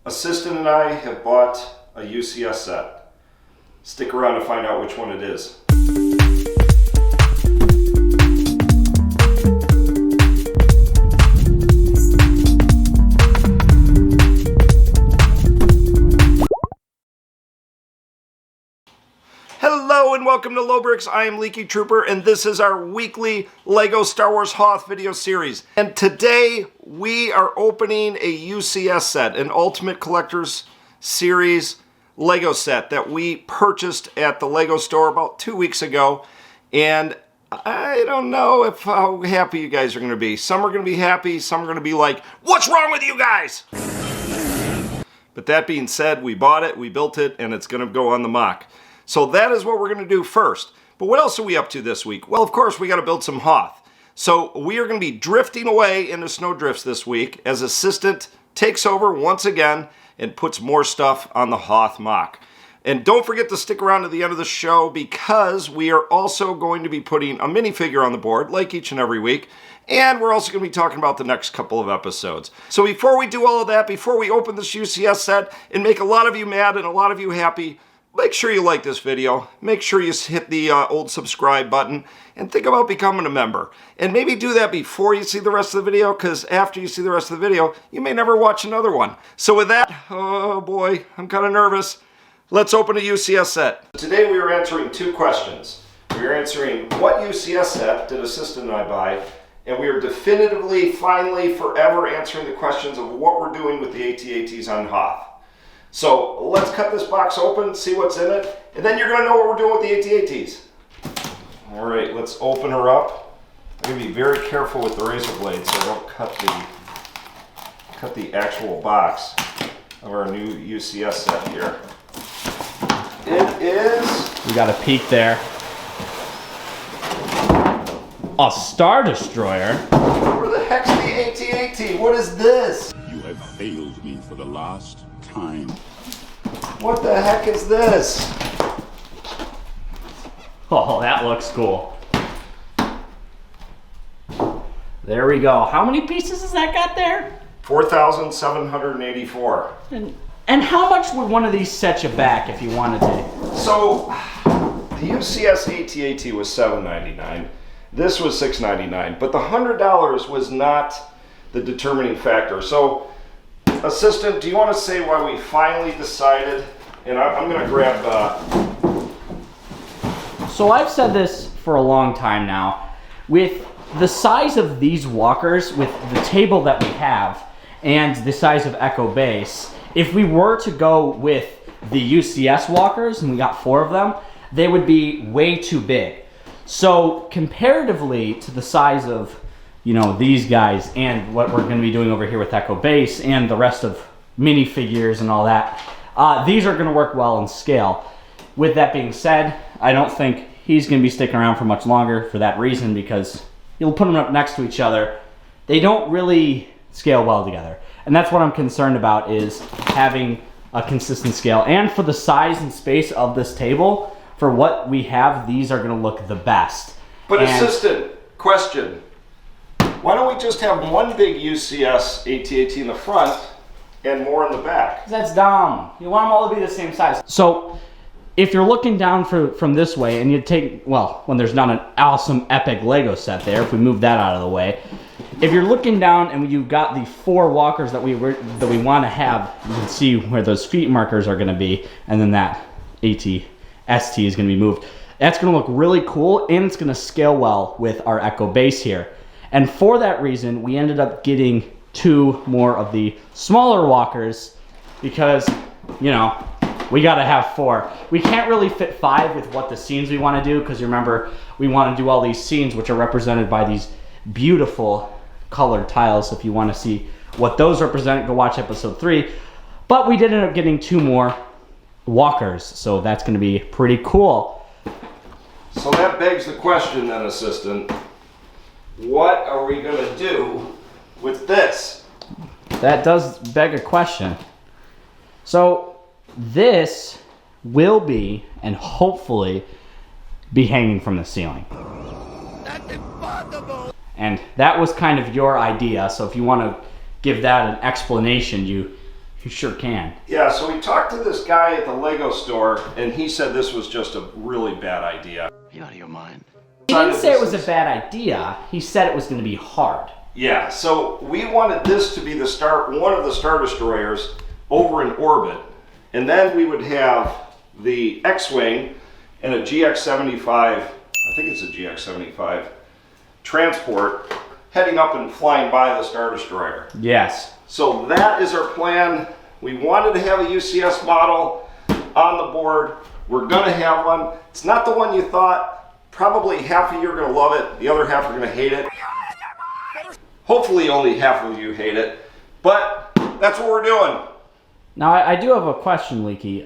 Assistant and I have bought a UCS set. Stick around to find out which one it is. Hello and welcome to Lobricks. I am Leaky Trooper and this is our weekly LEGO Star Wars Hoth video series. And today we are opening a UCS set, an Ultimate Collector's Series LEGO set that we purchased at the LEGO store about 2 weeks ago. And I don't know how happy you guys are going to be. Some are going to be happy, some are going to be like, what's wrong with you guys? But that being said, we bought it, we built it, and it's going to go on the MOC. So that is what we're going to do first. But what else are we up to this week? Well, of course, we got to build some Hoth. So we are going to be drifting away into snowdrifts this week as Assistant takes over once again and puts more stuff on the Hoth MOC. And don't forget to stick around to the end of the show because we are also going to be putting a minifigure on the board like each and every week. And we're also going to be talking about the next couple of episodes. So before we do all of that, before we open this UCS set and make a lot of you mad and a lot of you happy, make sure you like this video, make sure you hit the old subscribe button, and think about becoming a member. And maybe do that before you see the rest of the video, because after you see the rest of the video, you may never watch another one. So with that, oh boy, I'm kind of nervous. Let's open a UCS set. Today we are answering two questions. We are answering what UCS set did Assistant and I buy, and we are definitively, finally, forever answering the questions of what we're doing with the AT-ATs on Hoth. So let's cut this box open, see what's in it, and then you're going to know what we're doing with the AT-ATs. All right, let's open her up. I'm going to be very careful with the razor blade so I don't cut the actual box of our new UCS set here. It is... We got a peek there. A Star Destroyer? Where the heck's the AT-AT? What is this? You have failed me for the last time. What the heck is this? Oh, that looks cool. There we go. How many pieces has that got there? 4,784. And how much would one of these set you back if you wanted to? So, the UCS AT-AT was $7.99. This was $6.99. But the $100 was not the determining factor. So, Assistant, do you want to say why we finally decided? And I'm going to grab... So I've said this for a long time now. With the size of these walkers, with the table that we have, and the size of Echo Base, if we were to go with the UCS walkers, and we got 4 of them, they would be way too big. So comparatively to the size of, you know, these guys and what we're going to be doing over here with Echo Base and the rest of minifigures and all that, these are going to work well in scale. With that being said, I don't think he's going to be sticking around for much longer for that reason, because you'll put them up next to each other. They don't really scale well together. And that's what I'm concerned about, is having a consistent scale. And for the size and space of this table, for what we have, these are going to look the best. But Assistant, question. Why don't we just have one big UCS AT-AT in the front and more in the back? That's dumb. You want them all to be the same size. So if you're looking down from this way and you take, well, when there's not an awesome epic Lego set there, if we move that out of the way, if you're looking down and you've got the 4 walkers that we want to have, you can see where those feet markers are going to be, and then that AT-ST is going to be moved. That's going to look really cool, and it's going to scale well with our Echo Base here. And for that reason, we ended up getting 2 more of the smaller walkers because, you know, we got to have 4. We can't really fit 5 with what the scenes we want to do, because remember, we want to do all these scenes which are represented by these beautiful colored tiles. So if you want to see what those represent, go watch episode 3. But we did end up getting 2 more walkers, so that's going to be pretty cool. So that begs the question then, Assistant. What are we going to do with this? That does beg a question. So this will be, and hopefully, be hanging from the ceiling. That's impossible! And that was kind of your idea, so if you want to give that an explanation, you You sure can. Yeah, so we talked to this guy at the Lego store, and he said this was just a really bad idea. You out of your mind? He didn't say it was a bad idea. He said it was going to be hard. Yeah, so we wanted this to be the one of the Star Destroyers over in orbit, and then we would have the X-Wing and a GX-75, I think it's a GX-75, transport heading up and flying by the Star Destroyer. Yes. So that is our plan. We wanted to have a UCS model on the board. We're gonna have one. It's not the one you thought. Probably half of you are gonna love it. The other half are gonna hate it. Hopefully only half of you hate it. But that's what we're doing. Now, I do have a question, Leaky.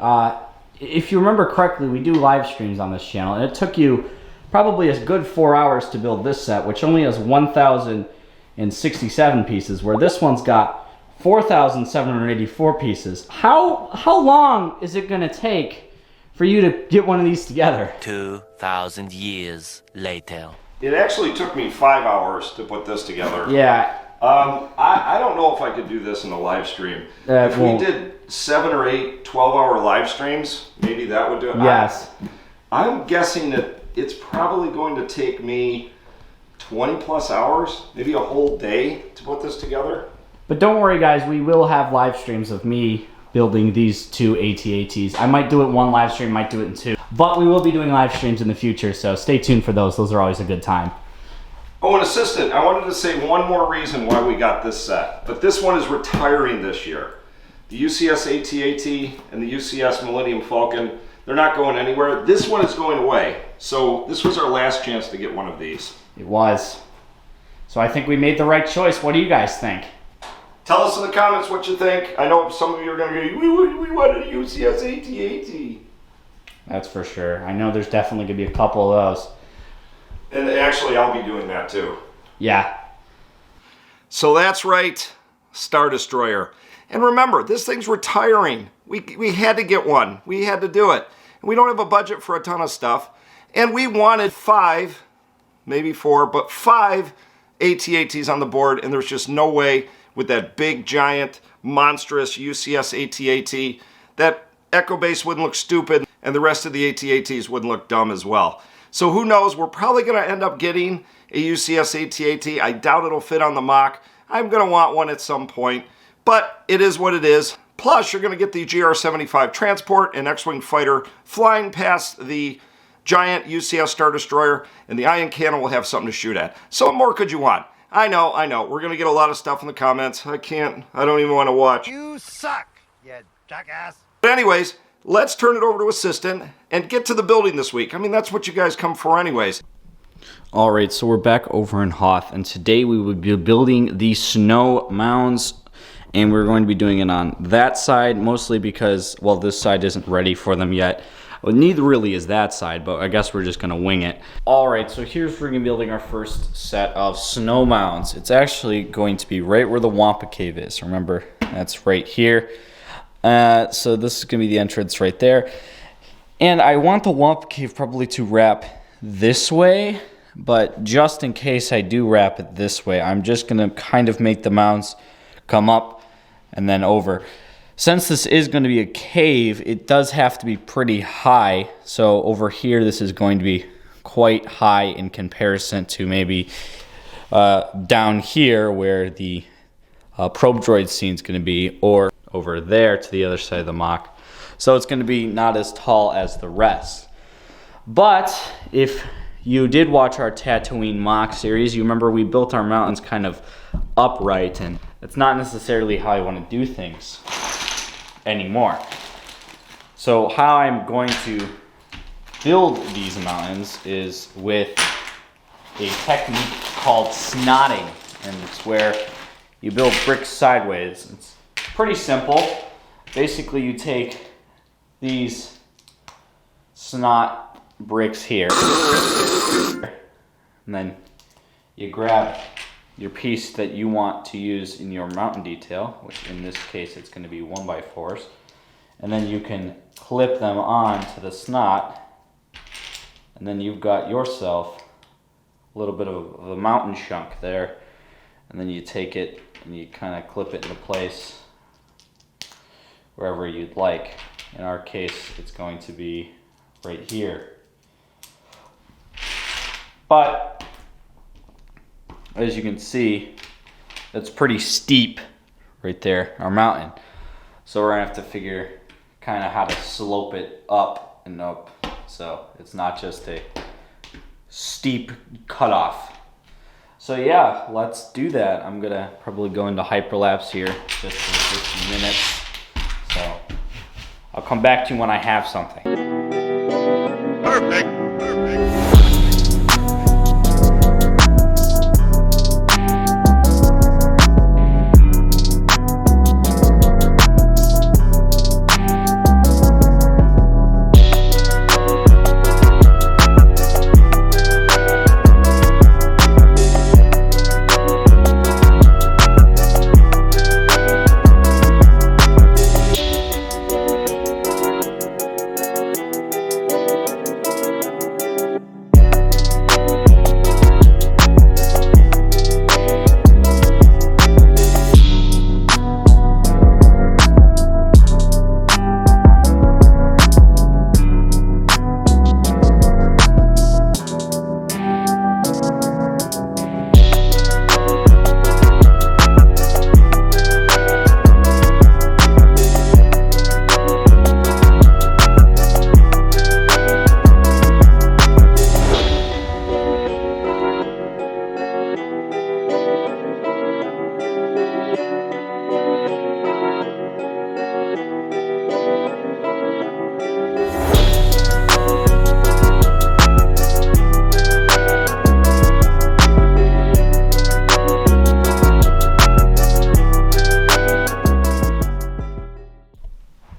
If you remember correctly, we do live streams on this channel, and it took you probably a good 4 hours to build this set, which only has 1,067 pieces, where this one's got 4,784 pieces. How long is it going to take for you to get one of these together? 2,000 years later. It actually took me 5 hours to put this together. Yeah. I don't know if I could do this in a live stream. If we did 7 or 8 12-hour live streams, maybe that would do it. Yes. I'm guessing that it's probably going to take me 20 plus hours, maybe a whole day to put this together. But don't worry, guys. We will have live streams of me building these two AT-ATs. I might do it one live stream, might do it in two. But we will be doing live streams in the future, so stay tuned for those. Those are always a good time. Oh, and Assistant, I wanted to say one more reason why we got this set. But this one is retiring this year. The UCS AT-AT and the UCS Millennium Falcon, they're not going anywhere. This one is going away. So this was our last chance to get one of these. It was. So I think we made the right choice. What do you guys think? Tell us in the comments what you think. I know some of you are going to go, we wanted a UCS AT-AT. That's for sure. I know there's definitely going to be a couple of those. And actually, I'll be doing that too. Yeah. So that's right, Star Destroyer. And remember, this thing's retiring. We had to get one. We had to do it. And we don't have a budget for a ton of stuff. And we wanted 5, maybe 4, but 5 AT-ATs on the board. And there's just no way with that big, giant, monstrous UCS AT-AT that Echo Base wouldn't look stupid and the rest of the AT-ATs wouldn't look dumb as well. So who knows, we're probably going to end up getting a UCS AT-AT. I doubt it'll fit on the MOC. I'm going to want one at some point, but it is what it is. Plus, you're going to get the GR-75 transport and X-Wing fighter flying past the giant UCS Star Destroyer, and the Ion Cannon will have something to shoot at. So what more could you want? I know. We're going to get a lot of stuff in the comments. I don't even want to watch. You suck, you jackass. But anyways, let's turn it over to Assistant and get to the building this week. I mean, that's what you guys come for anyways. Alright, so we're back over in Hoth, and today we will be building the snow mounds, and we're going to be doing it on that side, mostly because, well, this side isn't ready for them yet. Well, neither really is that side, but I guess we're just going to wing it. Alright, so here's where we're going to be building our first set of snow mounds. It's actually going to be right where the Wampa Cave is. Remember, that's right here. So this is going to be the entrance right there. And I want the Wampa Cave probably to wrap this way, but just in case I do wrap it this way, I'm just going to kind of make the mounds come up and then over. Since this is going to be a cave, it does have to be pretty high. So over here, this is going to be quite high in comparison to maybe down here where the probe droid scene is going to be, or over there to the other side of the MOC. So it's going to be not as tall as the rest. But if you did watch our Tatooine MOC series, you remember we built our mountains kind of upright, and that's not necessarily how I want to do things anymore. So how I'm going to build these mountains is with a technique called snotting, and it's where you build bricks sideways. It's pretty simple. Basically, you take these snot bricks here, and then you grab your piece that you want to use in your mountain detail, which in this case it's going to be 1x4s, and then you can clip them on to the snot, and then you've got yourself a little bit of a mountain chunk there, and then you take it and you kind of clip it into place wherever you'd like. In our case, it's going to be right here. But as you can see, it's pretty steep right there, our mountain. So we're gonna have to figure kind of how to slope it up and up, so it's not just a steep cutoff. So yeah, let's do that. I'm gonna probably go into hyperlapse here just for 50 minutes. So I'll come back to you when I have something. Perfect.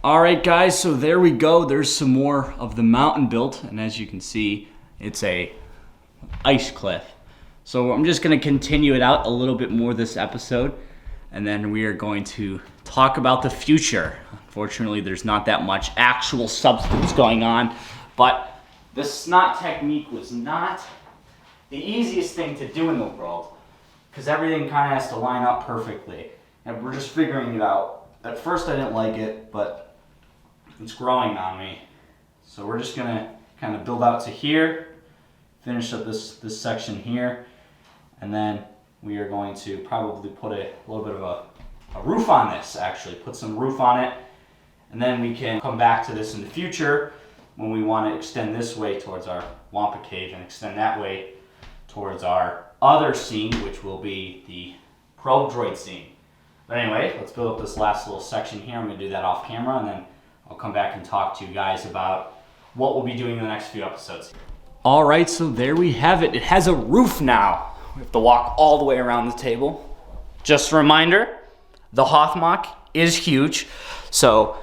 Alright guys, so there we go. There's some more of the mountain built, and as you can see, it's a ice cliff. So I'm just going to continue it out a little bit more this episode, and then we are going to talk about the future. Unfortunately, there's not that much actual substance going on, but the Snot technique was not the easiest thing to do in the world, because everything kind of has to line up perfectly, and we're just figuring it out. At first I didn't like it, but it's growing on me. So we're just gonna kind of build out to here, finish up this section here, and then we are going to probably put a little bit of a roof on this, actually. Put some roof on it, and then we can come back to this in the future when we want to extend this way towards our Wampa Cave and extend that way towards our other scene, which will be the probe droid scene. But anyway, let's build up this last little section here. I'm gonna do that off camera, and then I'll come back and talk to you guys about what we'll be doing in the next few episodes. All right, so there we have it. It has a roof now. We have to walk all the way around the table. Just a reminder, the Hoth MOC is huge, so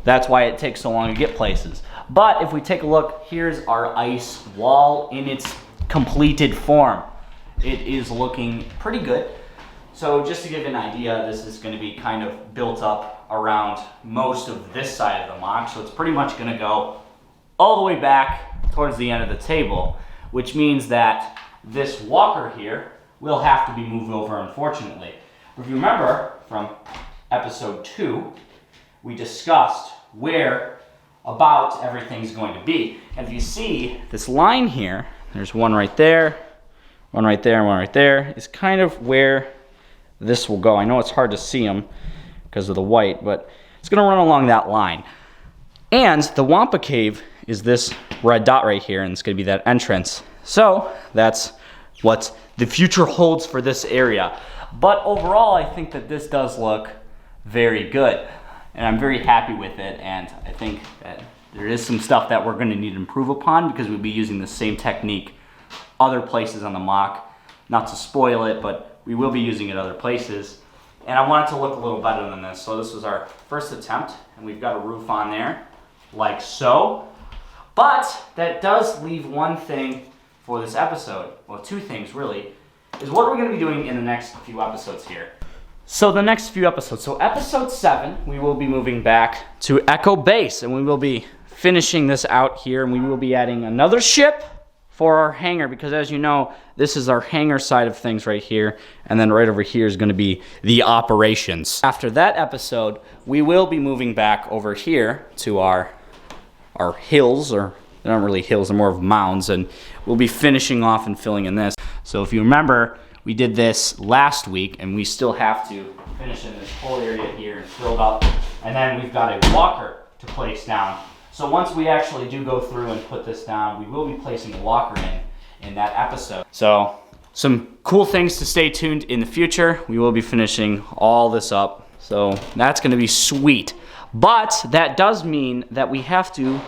that's why it takes so long to get places. But if we take a look, here's our ice wall in its completed form. It is looking pretty good. So just to give you an idea, this is going to be kind of built up around most of this side of the MOC, so it's pretty much going to go all the way back towards the end of the table, which means that this walker here will have to be moved over, unfortunately. If you remember from episode 2, we discussed where about everything's going to be. And if you see this line here, there's one right there, one right there, and one right there, is kind of where this will go. I know it's hard to see them because of the white, but it's going to run along that line. And the Wampa Cave is this red dot right here, and it's going to be that entrance. So that's what the future holds for this area. But overall, I think that this does look very good, and I'm very happy with it. And I think that there is some stuff that we're going to need to improve upon, because we'll be using the same technique other places on the MOC. Not to spoil it, but we will be using it other places. And I want it to look a little better than this. So this was our first attempt, and we've got a roof on there, like so. But that does leave one thing for this episode. Well, two things really, is what we're going to be doing in the next few episodes here. So the next few episodes. So episode 7, we will be moving back to Echo Base, and we will be finishing this out here, and we will be adding another ship for our hangar, because as you know, this is our hangar side of things right here, and then right over here is going to be the operations. After that episode, we will be moving back over here to our hills, or they're not really hills, they're more of mounds, and we'll be finishing off and filling in this. So if you remember, we did this last week, and we still have to finish in this whole area here and fill it up, and then we've got a walker to place down. So once we actually do go through and put this down, we will be placing the walker in that episode. So some cool things to stay tuned in the future. We will be finishing all this up. So that's gonna be sweet. But that does mean that we have to,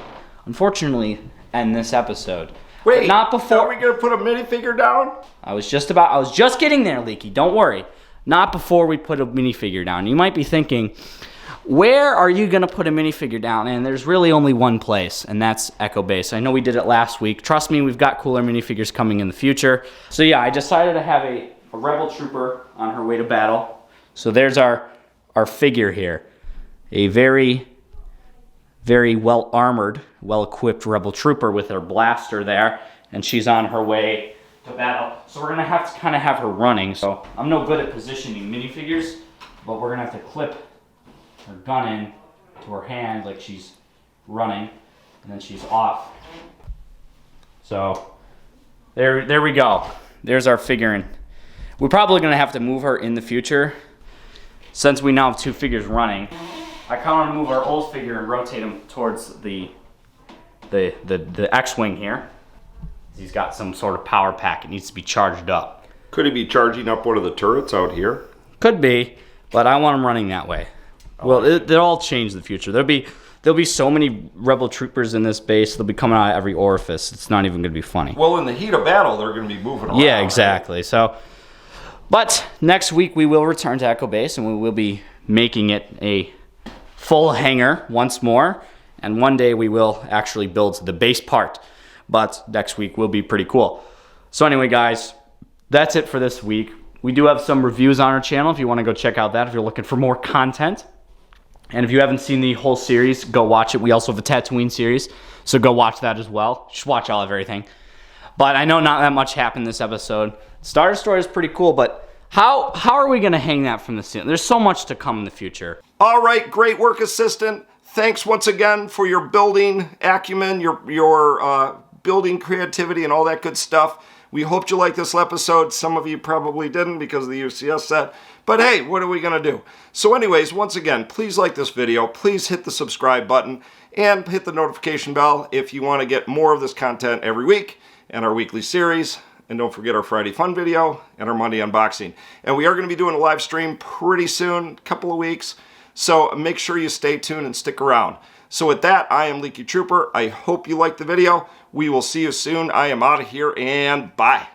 unfortunately, end this episode. Wait, but not before. Are we gonna put a minifigure down? I was just getting there, Leaky, don't worry. Not before we put a minifigure down. You might be thinking, where are you going to put a minifigure down? And there's really only one place, and that's Echo Base. I know we did it last week. Trust me, we've got cooler minifigures coming in the future. So yeah, I decided to have a Rebel Trooper on her way to battle. So there's our figure here. A very, very well-armored, well-equipped Rebel Trooper with her blaster there, and she's on her way to battle. So we're going to have to kind of have her running. So I'm no good at positioning minifigures, but we're going to have to clip her gun in to her hand like she's running, and then she's off. So there we go. There's our figurine. We're probably gonna have to move her in the future since we now have two figures running. I kind of want to move our old figure and rotate him towards the X-wing here. He's got some sort of power pack. It needs to be charged up. Could he be charging up one of the turrets out here? Could be, but I want him running that way. Well, they'll all change in the future. There'll be so many Rebel Troopers in this base. They'll be coming out of every orifice. It's not even going to be funny. Well, in the heat of battle, they're going to be moving around. Yeah, exactly. Right? So, but next week we will return to Echo Base, and we will be making it a full hangar once more. And one day we will actually build the base part. But next week will be pretty cool. So anyway, guys, that's it for this week. We do have some reviews on our channel if you want to go check out that, if you're looking for more content. And if you haven't seen the whole series, go watch it. We also have a Tatooine series, so go watch that as well. Just watch all of everything. But I know not that much happened this episode. Star Destroyer is pretty cool, but how are we going to hang that from the ceiling? There's so much to come in the future. All right, great work, Assistant. Thanks once again for your building acumen, your building creativity, and all that good stuff. We hoped you liked this episode. Some of you probably didn't because of the UCS set. But hey, what are we going to do? So anyways, once again, please like this video. Please hit the subscribe button and hit the notification bell if you want to get more of this content every week and our weekly series. And don't forget our Friday fun video and our Monday unboxing. And we are going to be doing a live stream pretty soon, a couple of weeks. So make sure you stay tuned and stick around. So with that, I am Leaky Trooper. I hope you liked the video. We will see you soon. I am out of here, and bye.